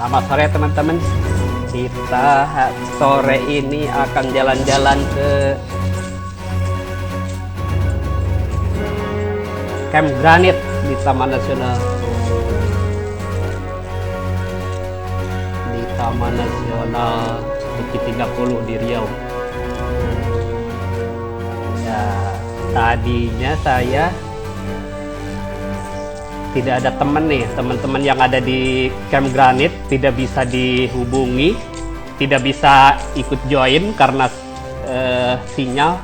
Selamat sore teman-teman. Kita sore ini akan jalan-jalan ke Camp Granit di Taman Nasional. Di Taman Nasional Bukit 30 di Riau. Ya, tadinya saya tidak ada teman-teman yang ada di Camp Granit tidak bisa dihubungi, tidak bisa ikut join karena sinyal.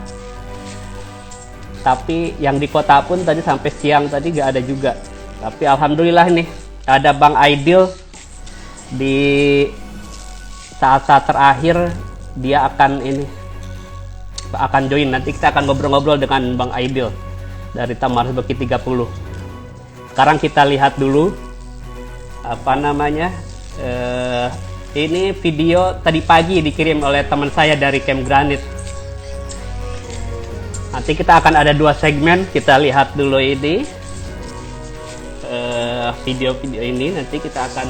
Tapi yang di kota pun tadi sampai siang tadi gak ada juga. Tapi alhamdulillah nih ada Bang Aidil di saat-saat terakhir, dia akan join. Nanti kita akan ngobrol-ngobrol dengan Bang Aidil dari Taman Bukit 30. Sekarang kita lihat dulu ini video tadi pagi dikirim oleh teman saya dari Camp Granit. Nanti kita akan ada 2 segmen, kita lihat dulu ini video-video ini. Nanti kita akan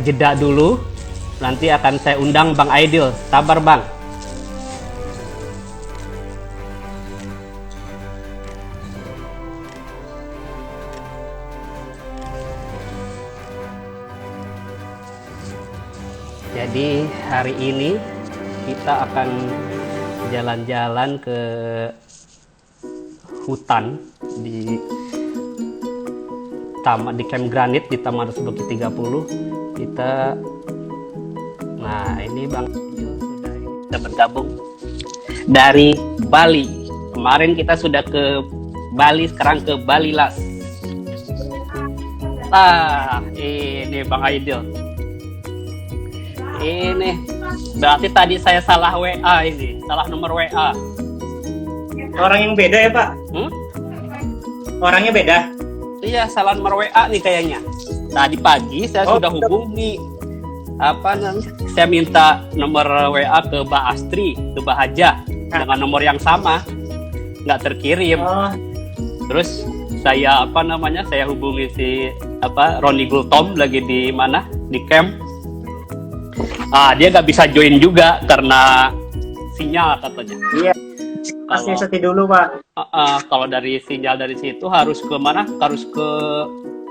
jeda dulu, nanti akan saya undang Bang Aidil. Sabar Bang. Jadi hari ini kita akan jalan-jalan ke hutan di Camp Granit di Taman Bukit 30. Nah ini Bang sudah bergabung dari Bali. Kemarin kita sudah ke Bali, sekarang ke Bali Las. Ini Bang Aidil. Ini berarti tadi saya salah WA, salah nomor WA. Orang yang beda ya Pak? Orangnya beda? Iya, salah nomor WA nih kayaknya. Tadi pagi saya sudah hubungi saya minta nomor WA ke Mbak Astri, ke Mbak Haja dengan nomor yang sama, nggak terkirim. Terus saya saya hubungi si Ronnie Gultom lagi di mana, di camp. Dia nggak bisa join juga karena sinyal katanya. Iya. Pasti sepi dulu Pak. Kalau dari sinyal dari situ harus ke mana? Harus ke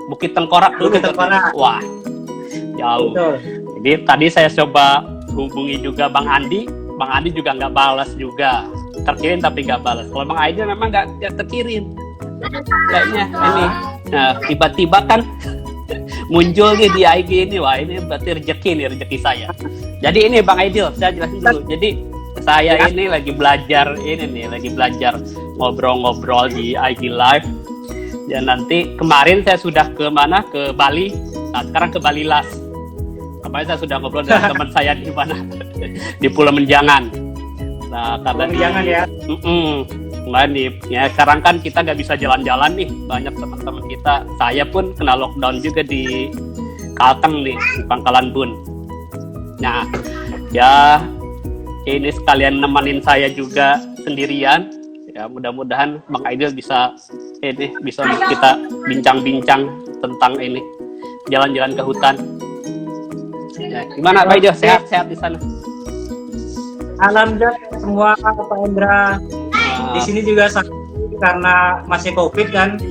Bukit Tengkorak dulu. Bukit Tengkorak. Wah, jauh. Betul. Jadi tadi saya coba hubungi juga Bang Andi. Bang Andi juga nggak balas juga. Terkirim tapi nggak balas. Kalau Bang Aidil memang nggak terkirim. Kayaknya ini. Nah, tiba-tiba kan muncul nih di IG ini. Wah, ini berarti rezeki saya. Jadi ini Bang Aidil, saya jelasin dulu. Jadi saya ini lagi belajar ngobrol-ngobrol di IG Live. Dan nanti kemarin saya sudah ke mana? Ke Bali. Nah, sekarang ke Bali Las. Kemarin saya sudah ngobrol dengan teman saya di mana? Di Pulau Menjangan. Nah, karena Menjangan ya. Sekarang kan kita nggak bisa jalan-jalan nih, banyak teman-teman kita. Saya pun kena lockdown juga di Kalteng nih, di Pangkalan Bun. Nah, ya ini sekalian nemenin saya juga sendirian. Ya mudah-mudahan Bang Aidil bisa kita bincang-bincang tentang ini jalan-jalan ke hutan. Ya, gimana Pak Aidil? Sehat-sehat di sana? Alhamdulillah semua Pak Indra. Di sini juga karena masih COVID kan,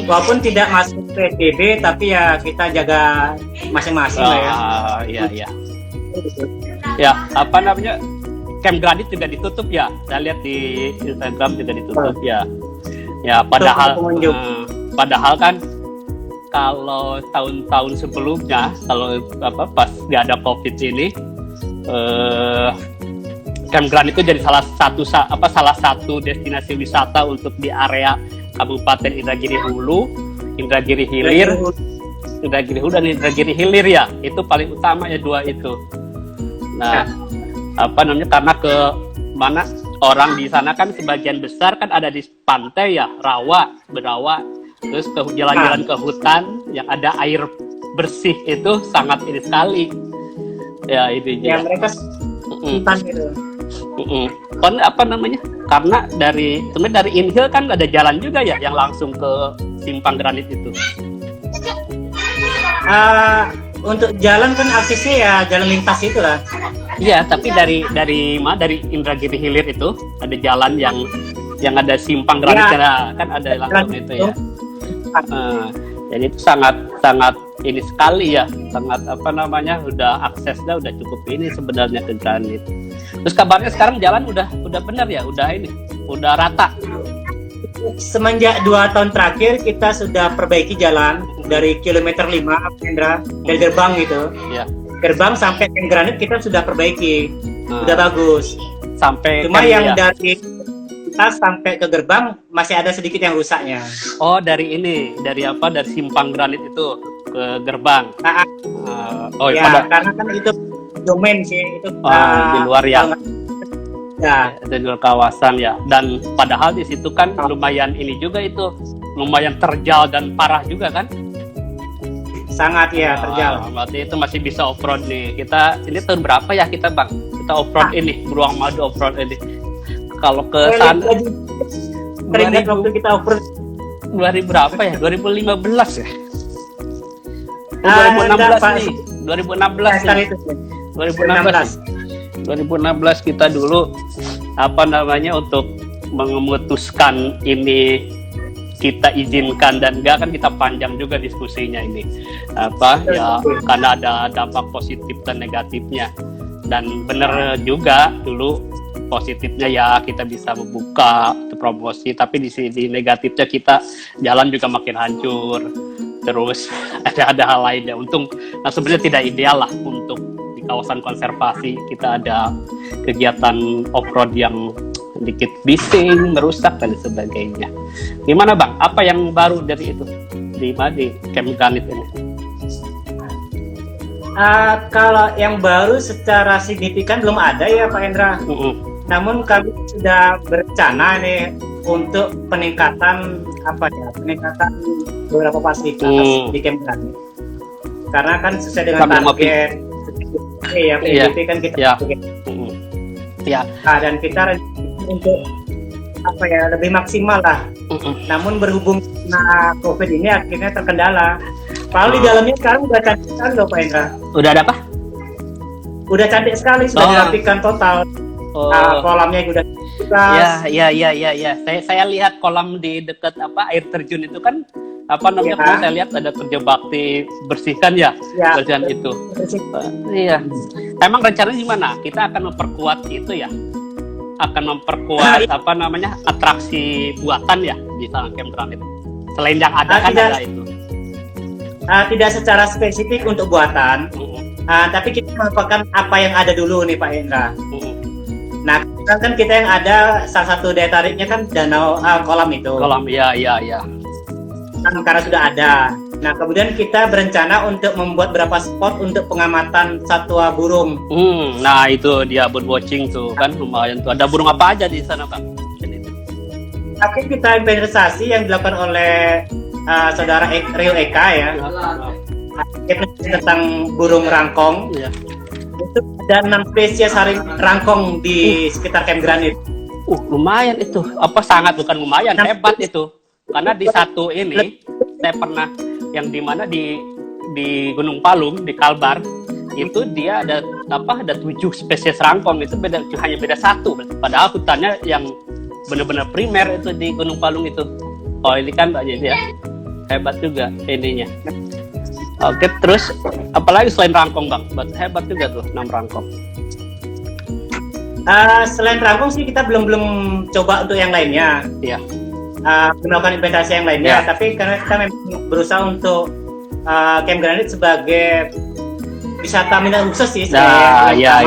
walaupun tidak masuk PSBB, tapi ya kita jaga masing-masing lah ya. Iya. Ya, Camp Granit juga ditutup ya. Saya lihat di Instagram juga ditutup ya. Ya, padahal kan kalau tahun-tahun sebelumnya, kalau pas nggak ada COVID ini, Camp Granit itu jadi salah satu destinasi wisata untuk di area Kabupaten Indragiri Hulu, Indragiri Hilir, dan Indragiri Hilir ya. Itu paling utama ya 2 itu. Nah, karena ke mana orang di sana kan sebagian besar kan ada di pantai ya, berawa, terus ke jalan-jalan ke hutan yang ada air bersih itu sangat ini sekali. Ya ini. Ya mereka hutan gitu. Karena dari Inhil kan ada jalan juga ya yang langsung ke Simpang Granit itu. Untuk jalan kan aksesnya ya jalan lintas itu lah. Iya, tapi dari Indragiri Hilir itu ada jalan yang ada simpang granit kan ada langsung itu ya. Jadi itu sangat ini sekali ya, sangat udah aksesnya udah cukup ini sebenarnya ke granit. Terus kabarnya sekarang jalan udah benar ya, udah rata. Semenjak 2 tahun terakhir kita sudah perbaiki jalan dari kilometer 5 Indra, dari gerbang gitu. Ya. Gerbang sampai ke granit kita sudah perbaiki. Udah bagus. Sampai cuma yang dari kita sampai ke gerbang masih ada sedikit yang rusaknya. Oh, dari simpang granit itu ke gerbang. Karena kan itu domain sih itu di luar ya. Ya, di luar kawasan ya. Dan padahal di situ kan lumayan terjal dan parah juga kan? Sangat ya terjal. Berarti itu masih bisa off-road nih. Kita ini tahun berapa ya kita Bang? Kita off-road ini, Beruang Madu off-road ini. Kalau ke sana teringat waktu kita off-road 2000 berapa ya? 2015 ya? 2016 nih. 2016 kita dulu untuk memutuskan ini kita izinkan dan enggak kan kita panjang juga diskusinya ini karena ada dampak positif dan negatifnya, dan bener juga dulu positifnya ya kita bisa membuka promosi, tapi di sini negatifnya kita jalan juga makin hancur, terus ada hal lainnya. Sebenarnya tidak ideal lah untuk di kawasan konservasi kita ada kegiatan off-road yang sedikit bising, merusak dan sebagainya. Gimana Bang? Apa yang baru dari itu di Camp Granit ini? Kalau yang baru secara signifikan belum ada ya Pak Hendra. Namun kami sudah berencana nih untuk peningkatan beberapa fasilitas di Camp Granit. Karena kan sesuai dengan target PDP kan kita dan kita untuk lebih maksimal lah. Namun berhubung karena COVID ini akhirnya terkendala. Kalau di dalamnya sekarang udah cantik sekali loh Pak Hendra. Udah ada apa? Udah cantik sekali, sudah dirapikan total. Kolamnya udah Ya. Saya lihat kolam di dekat air terjun itu kan saya lihat ada kerja bakti bersihkan bersihkan itu. Iya. Emang rencananya gimana? Kita akan memperkuat itu ya. Akan memperkuat atraksi buatan ya di sana Camp Granit. Selain yang ada ada itu. Tidak secara spesifik untuk buatan. Tapi kita merupakan apa yang ada dulu nih Pak Hendra. Nah, kan kita yang ada salah satu daya tariknya kan danau kolam itu. Kolam, iya. Karena sudah ada. Nah, kemudian kita berencana untuk membuat beberapa spot untuk pengamatan satwa burung. Nah itu dia bird watching tuh kan lumayan tuh. Ada burung apa aja di sana Bang? Tapi kita inventarisasi yang dilakukan oleh saudara Rio Eka ya. Tentang burung rangkong. Ya. Itu ada 6 spesies rangkong di sekitar Camp Granit. Lumayan itu. Sangat bukan lumayan, hebat itu. Karena di satu ini saya pernah yang dimana di Gunung Palung di Kalbar itu dia ada 7 spesies rangkong, itu hanya beda 1, padahal hutannya yang benar-benar primer itu di Gunung Palung itu. Ini kan jadi ya hebat juga ininya. Oke, terus apalagi selain rangkong Bang? Hebat juga tuh 6 rangkong. Selain rangkong sih kita belum coba untuk yang lainnya. Iya. Melakukan investasi yang lainnya, tapi karena kita memang berusaha untuk Camp Granit sebagai wisata minat khusus sih. Iya,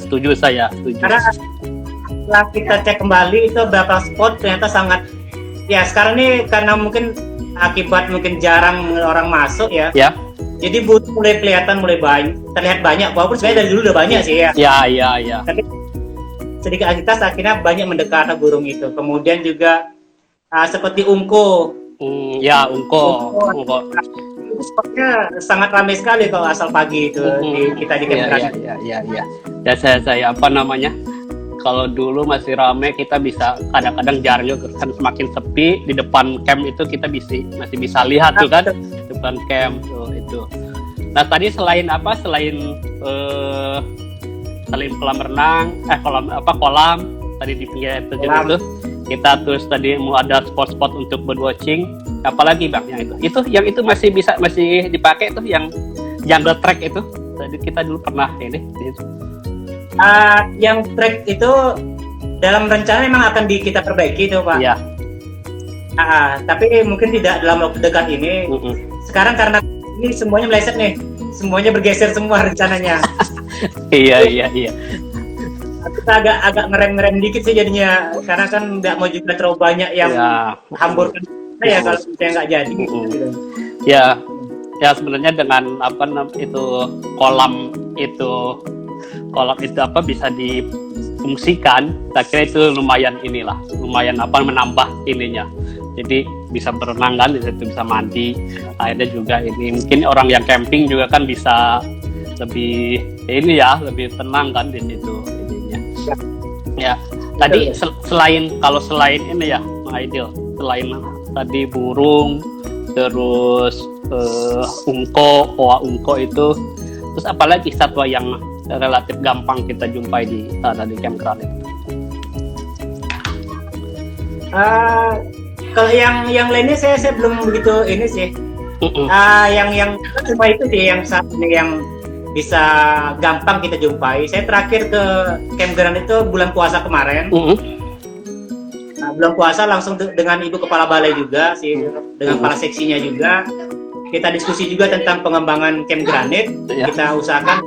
setuju saya. Karena setelah kita cek kembali itu beberapa spot ternyata sangat sekarang ini karena mungkin akibat jarang orang masuk ya. Jadi mulai terlihat banyak, walaupun sebenarnya dari dulu udah banyak sih ya. Iya. Tapi sedikit aktivitas akhirnya banyak mendekat burung itu. Kemudian juga seperti ungko. Ungko. Spotnya sangat ramai sekali kalau asal pagi itu kita di Camp Granit. Iya. Dan saya kalau dulu masih ramai kita bisa kadang-kadang jarang juga kan, semakin sepi di depan camp itu kita masih bisa lihat tuh kan kebutuhan camp itu. Nah tadi selain kolam renang, kolam tadi di pinggir itu juga tuh kita terus tadi mau ada spot-spot untuk birdwatching. Apalagi Bang yang itu masih dipakai tuh yang jungle track itu. Tadi kita dulu pernah ini. Yang track itu dalam rencana memang akan kita perbaiki tuh Pak. Iya. Tapi mungkin tidak dalam waktu dekat ini. Sekarang karena ini semuanya meleset nih, semuanya bergeser semua rencananya. Iya. Kita agak ngerem dikit sih jadinya, karena kan nggak mau juga terlalu banyak yang hamburkan ya kalau kita nggak jadi. Ya sebenarnya dengan kolam itu bisa difungsikan, saya kira itu lumayan menambah ininya. Jadi bisa berenang kan di situ, bisa mandi. Akhirnya juga ini mungkin orang yang camping juga kan bisa lebih tenang kan di situ ininya. Ya. Tadi selain ini ya, Bang Aidil, selain tadi burung, terus oa ungko itu, terus apalagi satwa yang relatif gampang kita jumpai di campground itu? Kalau yang lainnya saya belum begitu ini sih. Yang cuma itu sih yang saat ini yang bisa gampang kita jumpai. Saya terakhir ke campground itu bulan puasa kemarin. Bulan puasa langsung dengan Ibu Kepala Balai juga sih, dengan kepala seksinya juga. Kita diskusi juga tentang pengembangan Camp Granit. Kita usahakan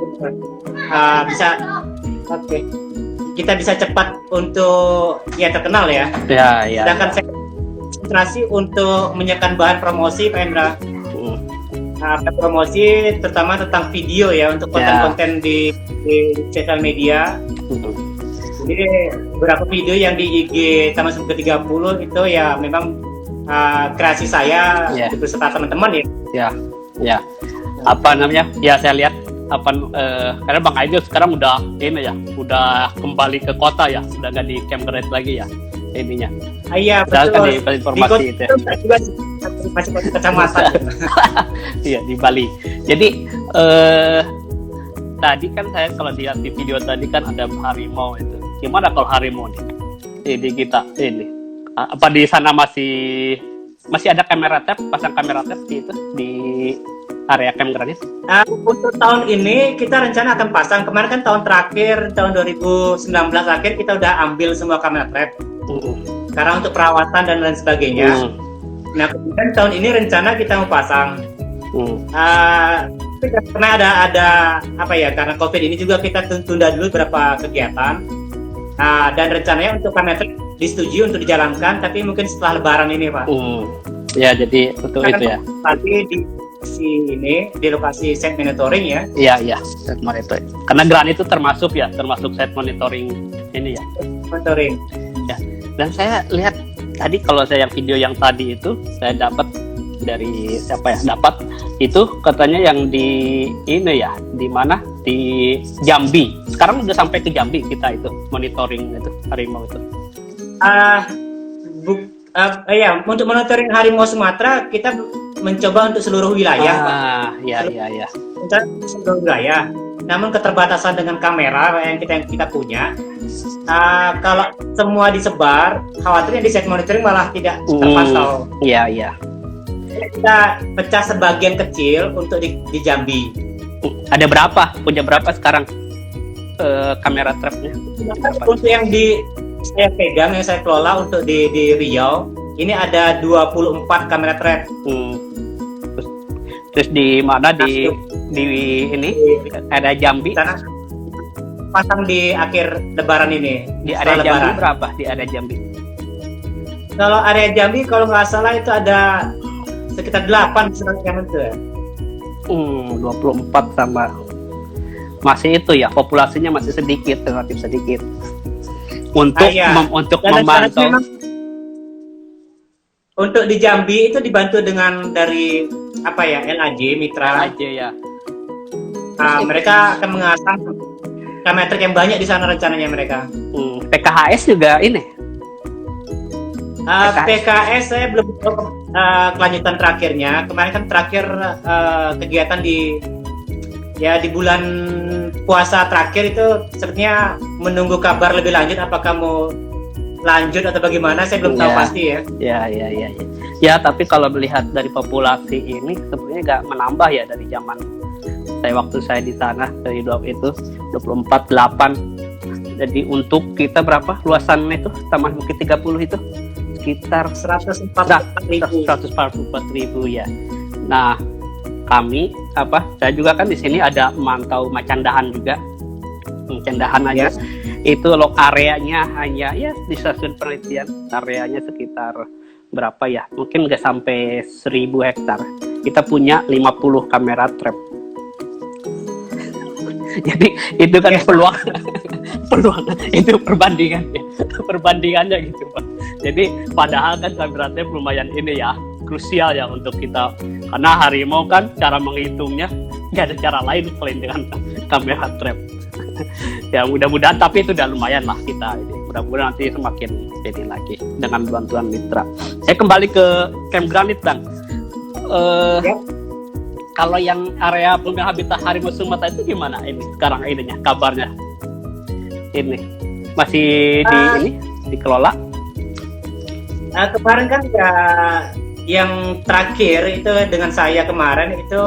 kita bisa cepat untuk terkenal ya. Sedangkan saya konsentrasi untuk menyiapkan bahan promosi, Pak Hendra. Promosi terutama tentang video ya, untuk konten-konten di sosial media. Jadi beberapa video yang di IG Taman Sumber ke-30 itu ya memang kreasi saya beserta teman-teman ya. Apa namanya? Ya saya lihat karena Bang Aidil sekarang udah kembali ke kota ya, sudah nggak di Camp Granit lagi ya ininya. Iya betul. Di informasi itu. Masih kecamatan. Iya di Bali. Jadi tadi kan saya kalau lihat di video tadi kan ada harimau itu. Gimana kalau harimau nih? Ini kita ini. Apa di sana masih ada kamera trap, pasang kamera trap di area Camp Granit? Untuk tahun ini kita rencana akan pasang. Kemarin kan tahun terakhir, tahun 2019 akhir kita udah ambil semua kamera trap. Karena untuk perawatan dan lain sebagainya. Nah kemudian tahun ini rencana kita mau pasang. Karena ada karena COVID ini juga kita tunda dulu beberapa kegiatan. Dan rencananya untuk kamera trap disetujui untuk dijalankan, tapi mungkin setelah Lebaran ini Pak. Ya jadi untuk itu ya. Tadi di lokasi set monitoring ya. Iya set monitoring. Karena Granit itu termasuk set monitoring ini ya. Monitoring. Ya. Dan saya lihat tadi kalau saya yang video yang tadi itu saya dapat dari dapat itu katanya yang di ini ya, di mana, di Jambi. Sekarang udah sampai ke Jambi kita itu monitoring itu harimau itu. Untuk monitoring harimau Sumatera kita mencoba untuk seluruh wilayah. Iya. Seluruh wilayah. Namun keterbatasan dengan kamera yang kita punya. Kalau semua disebar, khawatirnya di set monitoring malah tidak terpantau. Iya. Kita pecah sebagian kecil untuk di Jambi. Ada berapa? Punya berapa sekarang kamera trapnya? Untuk yang saya pegang, yang saya kelola untuk di Riau, ini ada 24 kamera trap. Terus di mana di ini ada Jambi? Sana pasang di akhir Lebaran ini. Di area Jambi berapa? Di area Jambi? Kalau area Jambi kalau nggak salah itu ada sekitar 8 yang itu ya. 24 sama masih itu ya, populasinya masih sedikit, relatif sedikit. Untuk memantau. Untuk di Jambi itu dibantu dengan dari LAJ Mitra. LAJ ya. Mereka akan mengasang kamera yang banyak di sana rencananya mereka. PKHS juga ini. PKS saya belum kelanjutan terakhirnya. Kemarin kan terakhir kegiatan di bulan puasa terakhir itu sepertinya menunggu kabar lebih lanjut, apakah mau lanjut atau bagaimana, saya belum tahu pasti ya. Ya, tapi kalau melihat dari populasi ini sebenarnya nggak menambah ya dari zaman waktu saya di sana, dari itu 24/8. Jadi untuk kita berapa luasan itu Taman Bukit 30 itu sekitar 144.000 ya. Nah, saya juga kan di sini ada memantau Macandahan juga. Macandahan aja. Itu areanya hanya ya di stasiun penelitian areanya sekitar berapa ya? Mungkin nggak sampai 1.000 hektar. Kita punya 50 kamera trap. Jadi itu kan peluang itu perbandingannya gitu Pak. Jadi padahal kan kamera trap lumayan ini ya, krusial ya untuk kita, karena harimau kan cara menghitungnya nggak ada cara lain selain dengan kamera trap. Ya mudah-mudahan, tapi itu udah lumayan lah kita ini. Mudah-mudahan nanti semakin jadi lagi dengan bantuan mitra. Saya kembali ke Camp Granit Bang. Kalau yang area pemulihan habitat harimau Sumatera itu gimana ini sekarang ininya kabarnya? Ini masih dikelola? Kemarin kan ya, yang terakhir itu dengan saya kemarin itu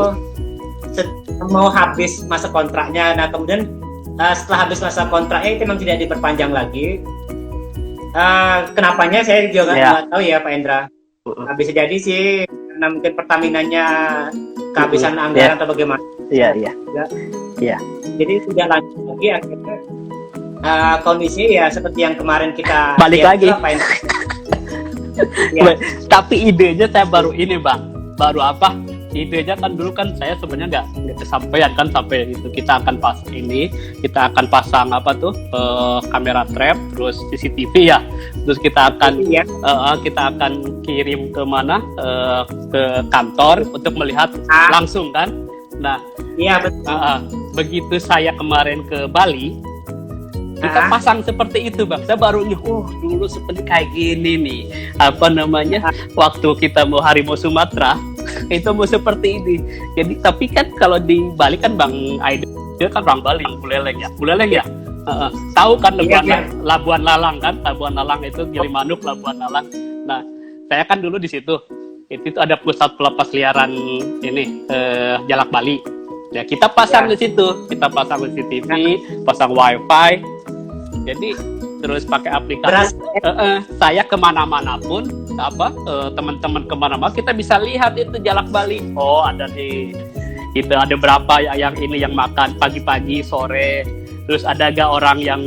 mau habis masa kontraknya. Nah kemudian setelah habis masa kontraknya itu memang tidak diperpanjang lagi. Kenapanya saya juga nggak tahu ya Pak Endra. Bisa jadi sih karena mungkin Pertaminanya kehabisan anggaran atau bagaimana. Iya. Jadi tidak lanjut lagi, akhirnya kondisi ya seperti yang kemarin kita balik lagi. Tapi idenya saya baru ini Bang, idenya kan dulu kan saya sebenarnya nggak kesampaian kan sampai itu kita akan pasang kamera trap, terus CCTV ya, terus kita akan kirim ke mana ke kantor untuk melihat langsung kan. Nah begitu saya kemarin ke Bali kita pasang seperti itu Bang, saya baru dulu seperti kayak gini nih waktu kita mau harimau Sumatera itu mau seperti ini. Jadi tapi kan kalau di Bali kan Bang Aida dia kan orang Bali, Buleleng ya. Tahu kan Labuan Lalang kan, Labuan Lalang itu Gilimanuk, Labuan Lalang. Nah saya kan dulu di situ, itu ada pusat pelepas liaran Jalak Bali. Ya kita pasang di situ, kita pasang CCTV, pasang WiFi. Jadi terus pakai aplikasi. Saya kemana-mana pun, teman-teman kemana-mana kita bisa lihat itu Jalak Bali. Oh ada ada berapa yang makan pagi-pagi, sore. Terus ada gak orang yang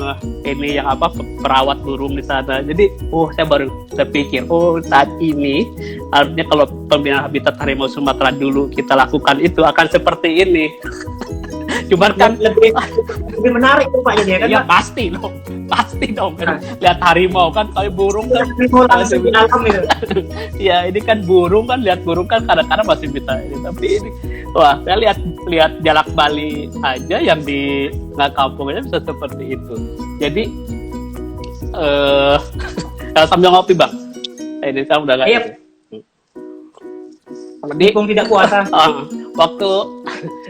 perawat burung di sana. Jadi saya baru terpikir saat ini artinya kalau pembinaan habitat harimau Sumatera dulu kita lakukan itu akan seperti ini. Cuman kan lebih menarik tuh Pak ini ya kan? Ya pasti dong. Lihat harimau kan, kayak burung kan. Langsung di alam itu. Ya ini kan burung kan, lihat burung kan kadang-kadang masih bisa ini. Tapi ini, saya lihat Jalak Bali aja yang di kampung aja bisa seperti itu. Jadi sambil ngopi Bang. Ini saya udah nggak. Mumpung tidak puasa. Waktu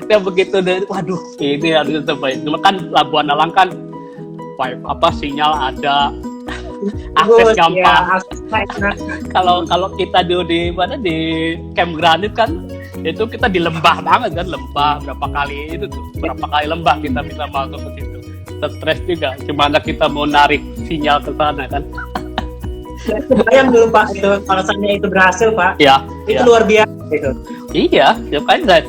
dia begitu waduh ini harus terbaik. Cuma kan Labuan Lalang kan sinyal ada, akses gampang. Kalau kita di Camp Granit kan itu kita di lembah banget kan, berapa kali lembah kita bisa masuk ke situ. Stres juga, gimana kita mau narik sinyal ke sana kan. Bayang dulu Pak, itu kalau seandainya itu berhasil Pak, itu luar biasa itu. Iya, kan saya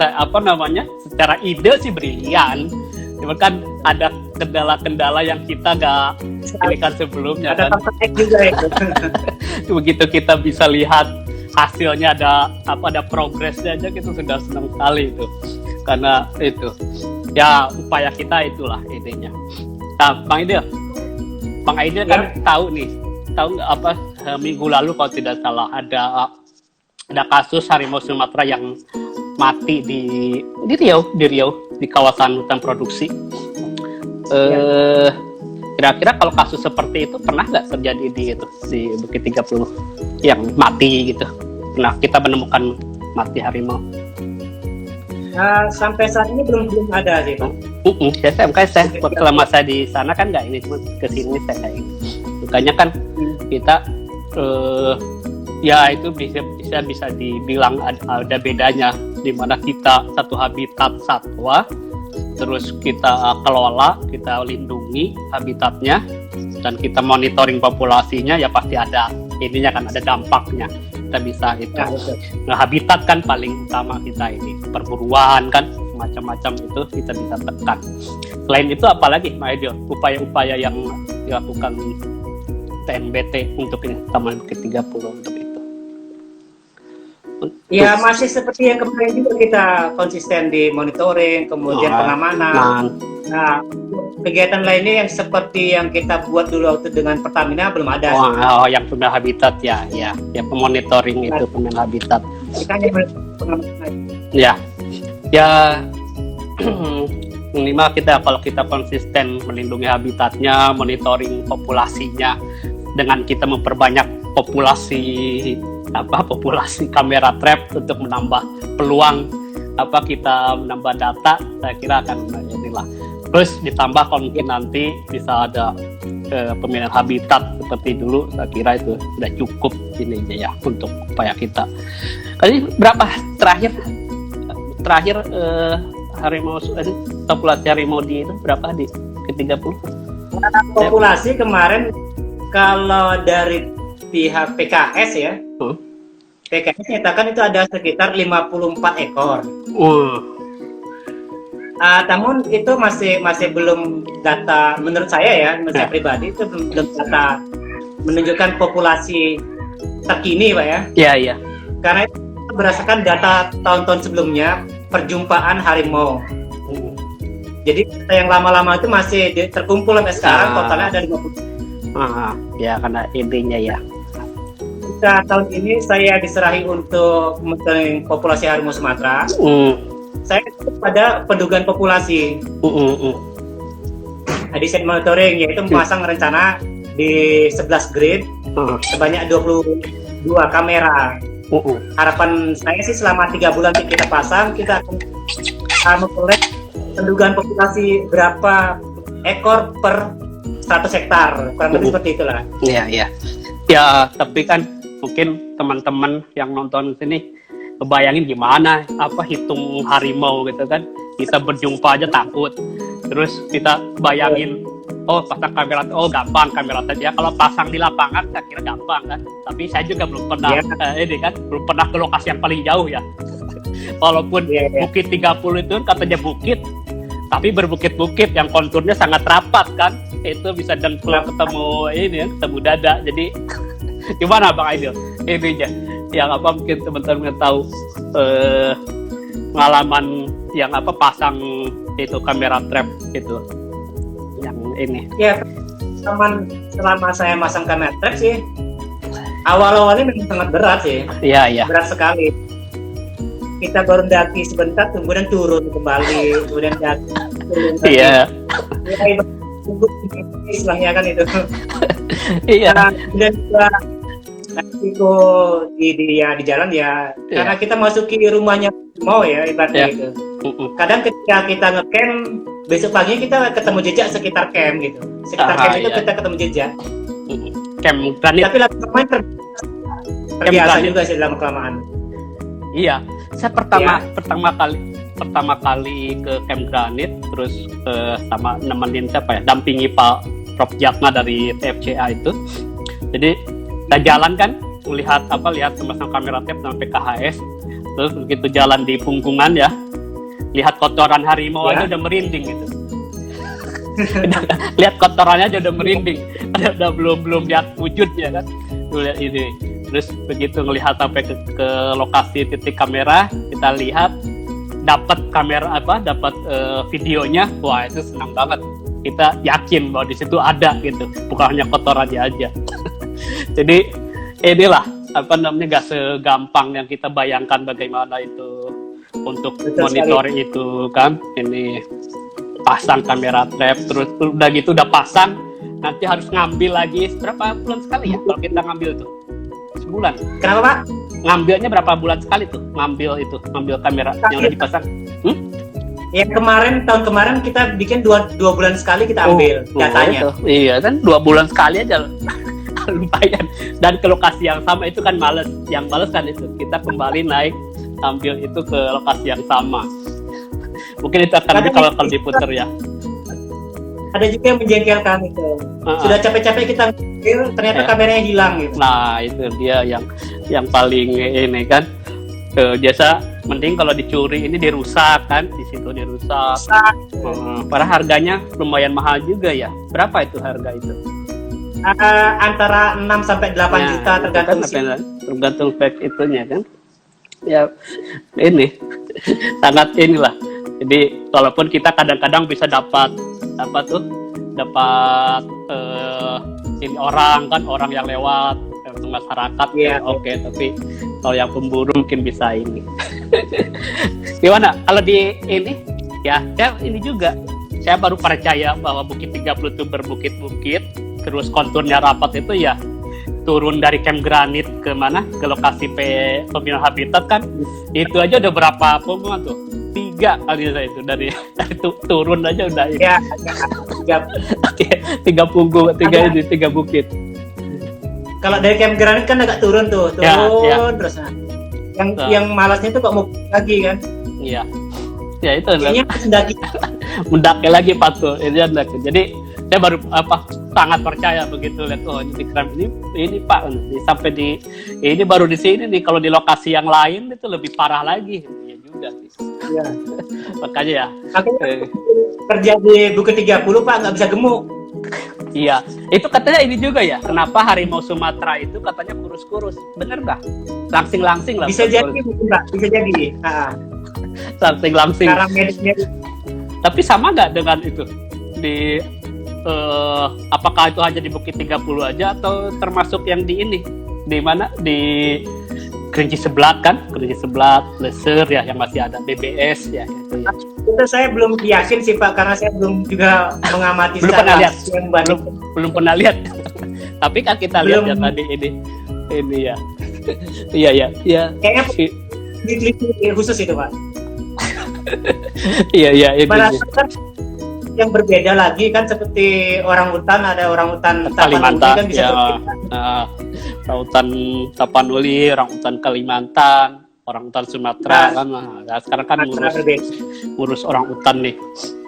secara ide sih brilian. Cuma kan ada kendala-kendala yang kita nggak pilihkan sebelumnya. Ada faktor juga itu. Begitu kita bisa lihat hasilnya ada progresnya aja, kita sudah senang sekali itu. Karena itu ya upaya kita itulah idenya. Nah, Bang Aidil kan tahu nggak minggu lalu kalau tidak salah ada kasus harimau Sumatera yang mati di Riau di kawasan hutan produksi. Kira-kira kalau kasus seperti itu pernah nggak terjadi di Bukit 30 yang mati gitu Nah, kita menemukan mati harimau. Sampai saat ini belum ada sih, Pak. Saya selama saya di sana kan nggak ini, cuma kesini saya kayak ini. Makanya kan kita ya itu bisa dibilang ada bedanya, di mana kita satu habitat satwa, terus kita kelola, kita lindungi habitatnya, dan kita monitoring populasinya, ya pasti ada ininya kan, ada dampaknya. Kita bisa itu. Nah, habitat kan paling utama kita ini, perburuan kan, macam-macam itu kita bisa tekan. Selain itu apalagi, Pak Edio, upaya-upaya yang dilakukan TNBT untuk ini, Taman Bukit 30 untuk itu? Ya masih seperti yang kemarin juga, kita konsisten di monitoring, kemudian pengamanan. Nah, kegiatan lainnya yang seperti yang kita buat dulu waktu dengan Pertamina belum ada. Yang pemilihan habitat ya pemonitoring itu pemilihan habitat. Kita hanya pengamanan. Ya minimal kalau kita konsisten melindungi habitatnya, monitoring populasinya, dengan kita memperbanyak populasi kamera trap untuk menambah peluang kita menambah data, saya kira akan inilah. Terus ditambah kalau mungkin nanti bisa ada pemilihan habitat seperti dulu, saya kira itu sudah cukup ini ya untuk upaya kita. Kali berapa terakhir harimau, populasi harimau di itu berapa di ke-30? Populasi kemarin kalau dari pihak PKS ya, PKS nyatakan itu ada sekitar 54 ekor. Namun itu masih belum data, menurut saya ya, menurut saya pribadi itu belum data menunjukkan populasi terkini, Pak ya. Iya. Karena itu berdasarkan data tahun-tahun sebelumnya perjumpaan harimau. Jadi data yang lama-lama itu masih terkumpul sampai sekarang, totalnya ada 50. Ya karena intinya ya. Tahun ini saya diserahi untuk monitoring populasi harimau Sumatera. Saya pada pendugaan populasi. Di set monitoring, yaitu memasang rencana di 11 grid sebanyak 22 kamera. Harapan saya sih selama 3 bulan kita pasang, kita akan memperoleh pendugaan populasi berapa ekor per 100 hektar, kurang lebih seperti itulah. Iya. Ya, tapi kan mungkin teman-teman yang nonton sini bayangin gimana hitung harimau gitu kan, kita berjumpa aja takut, terus kita bayangin pasang kamera, gampang kamera saja. Kalau pasang di lapangan saya kira gampang kan, tapi saya juga belum pernah belum pernah ke lokasi yang paling jauh ya. Walaupun Bukit 30 itu katanya bukit, tapi berbukit-bukit yang konturnya sangat rapat kan, itu bisa dengkul ketemu dada. Jadi gimana Bang Aidil ininya, yang mungkin teman-teman tahu pengalaman yang pasang itu kamera trap itu yang ini. Ya, selama saya masang kamera trap sih awal-awalnya memang sangat berat sih. Iya. Berat sekali. Kita baru daki sebentar, kemudian turun kembali, kemudian daki turun lagi. Iya. Istilahnya kan itu. Iya. Kemudian juga risiko di jalan ya, karena kita masuki rumahnya mau ya ibaratnya gitu. Kadang ketika kita ngecamp, besok paginya kita ketemu jejak sekitar camp gitu. Sekitar camp itu kita ketemu jejak. Camp Granit. Tapi lama-lama terbiasa juga sih dalam kelamaan. Iya, saya pertama kali ke Camp Granit, terus sama nemenin dampingi Pak Prof Jatma dari TFCA itu. Jadi kita jalan kan, lihat memasang kamera trap sampai KHS, terus begitu jalan di punggungan ya, lihat kotoran harimau aja udah merinding gitu. Lihat kotorannya aja udah merinding, udah belum lihat wujudnya kan, lihat ini. Terus begitu ngelihat sampai ke lokasi titik kamera, kita lihat dapat videonya, wah itu senang banget. Kita yakin bahwa di situ ada gitu, bukan hanya kotorannya aja. Jadi inilah gak segampang yang kita bayangkan bagaimana itu untuk monitoring itu kan. Ini pasang kamera trap, terus udah pasang, nanti harus ngambil lagi berapa bulan sekali ya kalau kita ngambil tuh? Sebulan. Kenapa Pak? ngambilnya berapa bulan sekali tuh? Ngambil kamera yang udah dipasang. Yang tahun kemarin kita bikin dua bulan sekali kita ambil datanya. Iya kan 2 bulan sekali aja lumayan. Dan ke lokasi yang sama itu kan males. Yang males kan itu kita kembali naik ambil itu ke lokasi yang sama. Mungkin itu akan kalau diputer ya. Ada juga yang menjengkelkan itu. Sudah capek-capek kita ngambil, ternyata kameranya hilang gitu. Nah itu dia yang paling ini kan. Biasa mending kalau dicuri ini dirusak kan, di situ dirusak. Padahal harganya lumayan mahal juga ya. Berapa itu harga itu? Antara 6 sampai 8 juta tergantung spek itunya kan. Ya ini sangat inilah. Jadi walaupun kita kadang-kadang bisa dapat ini orang yang lewat masyarakat oke, tapi kalau yang pemburu mungkin bisa ini. Gimana kalau di ini ya ini juga saya baru percaya bahwa Bukit 30 itu berbukit-bukit terus konturnya rapat itu ya turun dari Camp Granit ke mana ke lokasi pembinaan habitat kan itu aja udah berapa punggungan tuh 3 kali saya itu dari turun aja udah ya 3 punggung 3 bukit. Kalau dari Camp Granit kan agak turun terus yang malasnya tuh kok mau lagi kan? Iya. Ya itu mendaki lagi Patul. Jadi saya baru sangat percaya begitu lihat ini keren ini Pak sampai ini baru di sini nih, kalau di lokasi yang lain itu lebih parah lagi. Ya juga sih. Iya. Makanya ya. Kerja di Bukit 30 Pak nggak bisa gemuk. Iya, itu katanya ini juga ya. Kenapa harimau Sumatera itu katanya kurus-kurus? Bener nggak? Langsing-langsing lah. Bisa jadi, Mbak. Bisa jadi. Langsing-langsing. Sekarang medis. Tapi sama nggak dengan itu? Di apakah itu hanya di Bukit 30 aja atau termasuk yang di ini? Di mana? Di Kerinci Sebelat kan? Kerinci Sebelat, Leser ya yang masih ada BBS ya itu ya. Itu saya belum yakin sih Pak, karena saya belum juga mengamati belum pernah lihat. Belum pernah lihat. Tapi kan kita lihat ya tadi ini ya. Iya. Kayaknya di khusus itu Pak. Iya itu. Yang berbeda lagi kan seperti orangutan, ada orangutan Kalimantan kan bisa orangutan Tapanuli, orangutan Kalimantan, orangutan Sumatera kan. Nah, sekarang kan ngurus orangutan nih.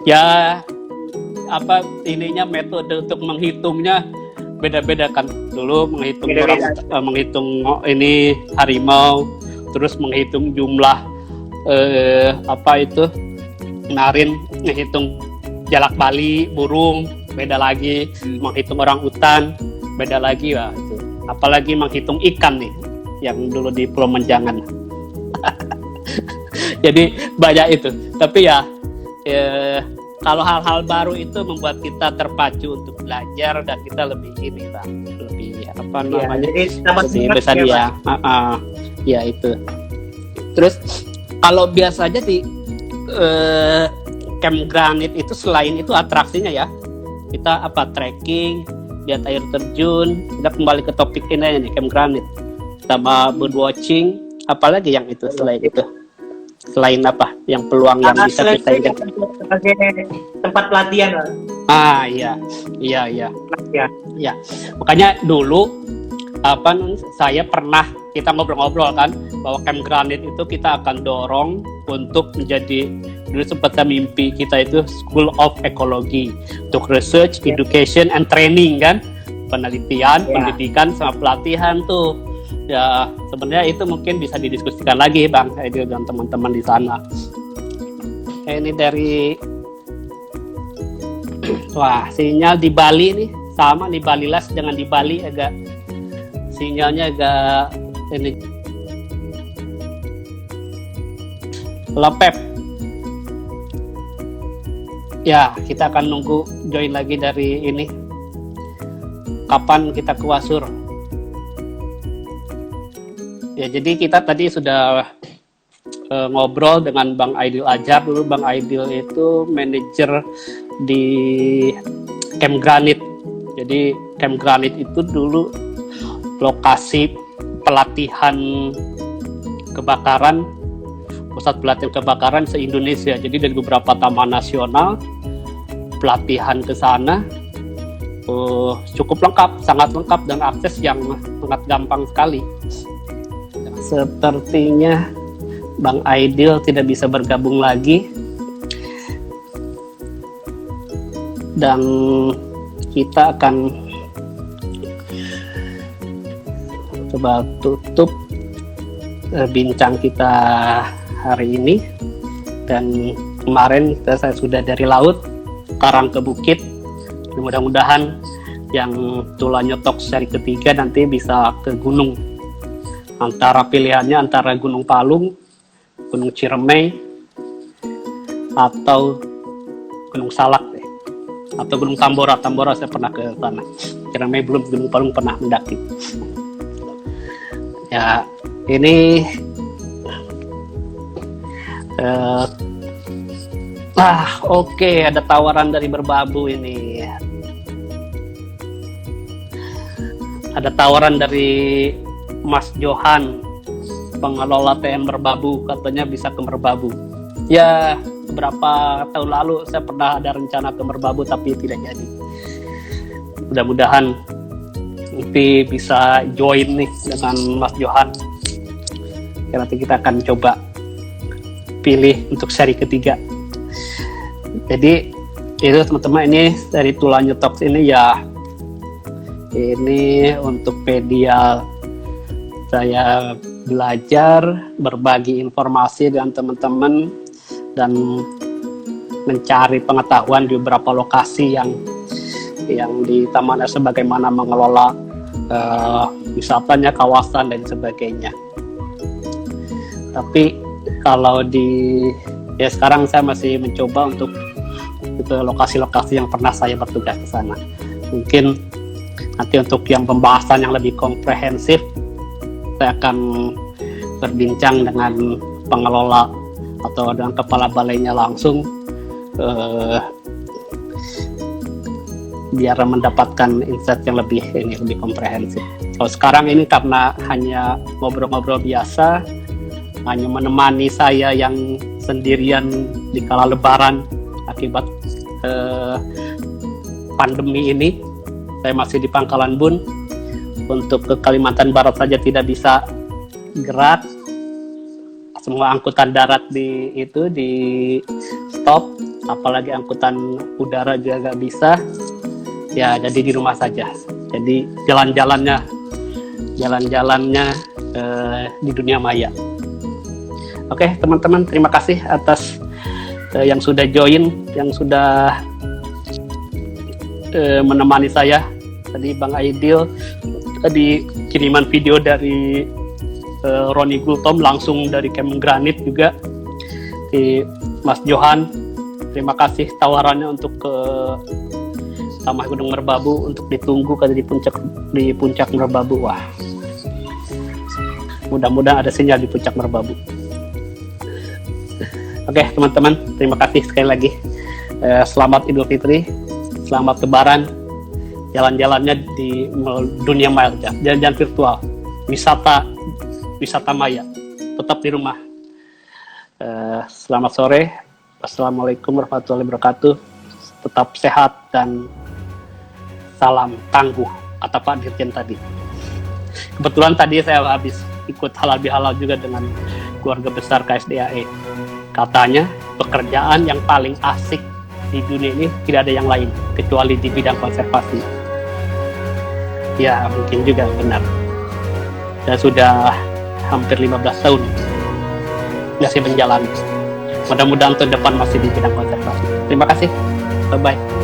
Ya ininya metode untuk menghitungnya beda-beda kan. Dulu menghitung ini harimau, terus menghitung jumlah narin, menghitung jalak bali, burung, beda lagi, menghitung orangutan, beda lagi ya itu. Apalagi menghitung ikan nih, yang dulu di Pulau Menjangan. Jadi banyak itu. Tapi ya kalau hal-hal baru itu membuat kita terpacu untuk belajar dan kita lebih ini Bang, lebih lebih besar ya. Ya itu. Terus kalau biasanya di Camp Granit itu selain itu atraksinya ya, kita trekking, lihat air terjun, kita kembali ke topik ini nih Camp Granit, sama bird watching, apalagi yang itu selain itu, selain yang peluang yang bisa kita lihat sebagai tempat pelatihan. Iya. Makanya dulu saya pernah kita ngobrol-ngobrol kan bahwa Camp Granit itu kita akan dorong untuk menjadi, dulu sempat mimpi kita itu School of Ecology untuk research, education, and training kan, penelitian, pendidikan sama pelatihan tuh. Ya sebenarnya itu mungkin bisa didiskusikan lagi Bang dengan teman-teman di sana. Ini dari sinyal di Bali nih sama di Bali Las dengan di Bali agak sinyalnya agak ini lepep. Ya, kita akan nunggu join lagi dari ini. Kapan kita ke Wasur? Ya, jadi kita tadi sudah ngobrol dengan Bang Aidil Ajar. Dulu Bang Aidil itu manajer di Camp Granit. Jadi Camp Granit itu dulu lokasi pelatihan kebakaran, pusat pelatihan kebakaran se-Indonesia. Jadi dari beberapa taman nasional pelatihan ke sana cukup lengkap, sangat lengkap, dan akses yang sangat gampang sekali. Sepertinya Bang Aidil tidak bisa bergabung lagi, dan kita akan coba tutup bincang kita hari ini. Dan kemarin saya sudah dari laut sekarang ke bukit. Mudah-mudahan yang Tula Nyetok seri ketiga nanti bisa ke gunung. Antara pilihannya antara Gunung Palung, Gunung Ciremai, atau Gunung Salak deh. Atau Gunung Tambora. Tambora saya pernah ke sana. Ciremai belum, Gunung Palung pernah mendaki. Ya, ini oke, ada tawaran dari Merbabu ini. Ada tawaran dari Mas Johan, pengelola TN Merbabu, katanya bisa ke Merbabu. Ya, beberapa tahun lalu saya pernah ada rencana ke Merbabu tapi tidak jadi. Mudah-mudahan nanti bisa join nih dengan Mas Johan. Ya, nanti kita akan coba pilih untuk seri ketiga. Jadi itu teman-teman, ini dari Tula Nyetok ini ya, ini untuk media saya belajar, berbagi informasi dengan teman-teman, dan mencari pengetahuan di beberapa lokasi yang di Taman Nasional, bagaimana mengelola wisatanya, kawasan dan sebagainya. Tapi kalau sekarang saya masih mencoba untuk ke lokasi-lokasi yang pernah saya bertugas ke sana. Mungkin nanti untuk yang pembahasan yang lebih komprehensif, saya akan berbincang dengan pengelola atau dengan kepala balainya langsung, biar mendapatkan insight yang lebih komprehensif. Kalau sekarang ini karena hanya ngobrol-ngobrol biasa, hanya menemani saya yang sendirian di kala lebaran akibat pandemi ini. Saya masih di Pangkalan Bun. Untuk ke Kalimantan Barat saja tidak bisa gerak. Semua angkutan darat di stop, apalagi angkutan udara juga nggak bisa. Ya, jadi di rumah saja. Jadi jalan-jalannya di dunia maya. Oke, teman-teman, terima kasih atas yang sudah join, yang sudah menemani saya. Tadi Bang Aidil, tadi kiriman video dari Roni Gultom langsung dari Camp Granit juga. Di Mas Johan, terima kasih tawarannya untuk ke Taman Gunung Merbabu, untuk ditunggu di puncak Merbabu. Wah, mudah-mudahan ada sinyal di puncak Merbabu. Oke, teman-teman, terima kasih sekali lagi. Selamat Idul Fitri, selamat Lebaran. Jalan-jalannya di dunia maya, jalan-jalan virtual, wisata maya, tetap di rumah. Selamat sore, wassalamualaikum warahmatullahi wabarakatuh. Tetap sehat dan salam tangguh, kata Pak Dirjen tadi. Kebetulan tadi saya habis ikut halal bihalal juga dengan keluarga besar KSDAE. Katanya pekerjaan yang paling asik di dunia ini tidak ada yang lain kecuali di bidang konservasi. Ya, mungkin juga benar. Saya sudah hampir 15 tahun masih menjalani. Mudah-mudahan tahun depan masih di bidang konservasi. Terima kasih. Bye-bye.